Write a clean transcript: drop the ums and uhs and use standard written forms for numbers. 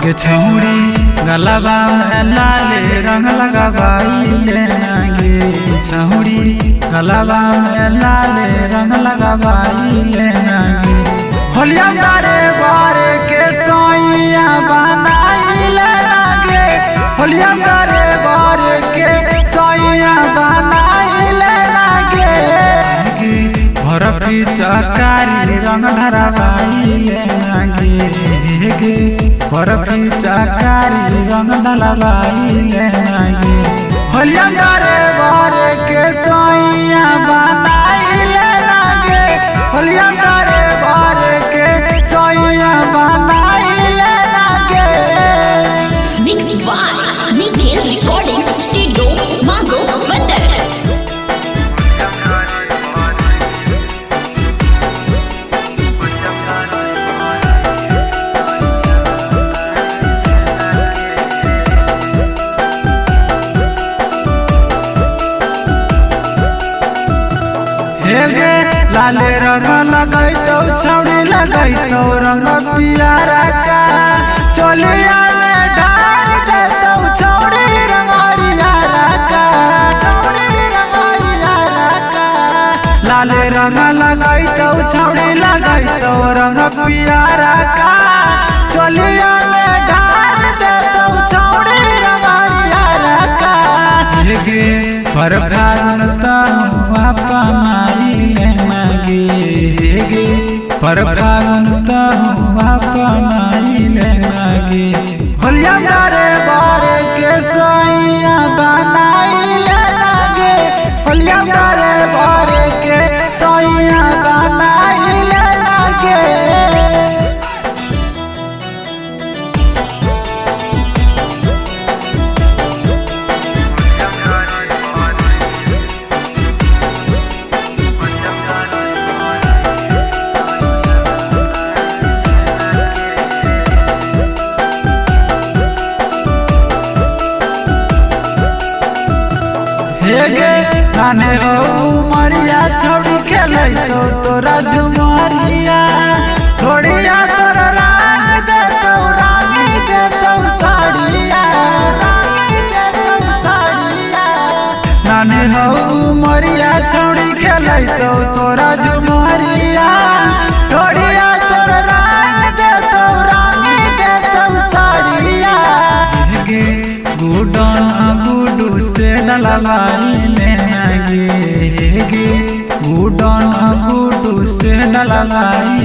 के छौड़ी गलबा में लाले रंग लगाबाइले नागे छौड़ी गलबा में लाले रंग लगाबाइले नागे होलिया तारे बारे के सोइया बनाइले नागे होलिया तारे बारे के सोइया बनाइले नागे भरपी चकारी रंग धराबाइले नागे भरपी चकारी रंग ढलबाइले नागे होलिया तारे बारे के सोइया बनाइले नागे होलिया तारे बारे के सोइया बनाइले नागे। Mixed by Nikhil Recording Studio, Mago Bandar। लाले रंग लगैतो छौड़ी लगैतो रंग पियारा का चोलिया में डाल देतो छौड़ी रंग हरियारा का छौड़ी रंग हरियारा का लाले रंग लगैतो छौड़ी लगैतो रंग पियारा का चोलिया में डाल देतो छौड़ी रंग हरियारा का गे पर फागुनता बापा माइले नागे पर फागुनता बापा माइले नागे होलिया तारे बारे के सोइया बनाइले नागे होलिया तारे बारे के सोइया बनाइले नागे। नाने हो उमरिया छौड़ी खेलै तो तोरा झुमरिया थोड़िया तोरा रंग देतो रानी देतो साड़िया रानी देतो साड़िया नाने हो उमरिया छौड़ी खेलै तो तोरा झुमरिया थोड़िया तोरा रंग देतो रानी देतो साड़िया गे गुडन गुडू से डलबाइले नागे गे गुडन गुडू से डलबाइले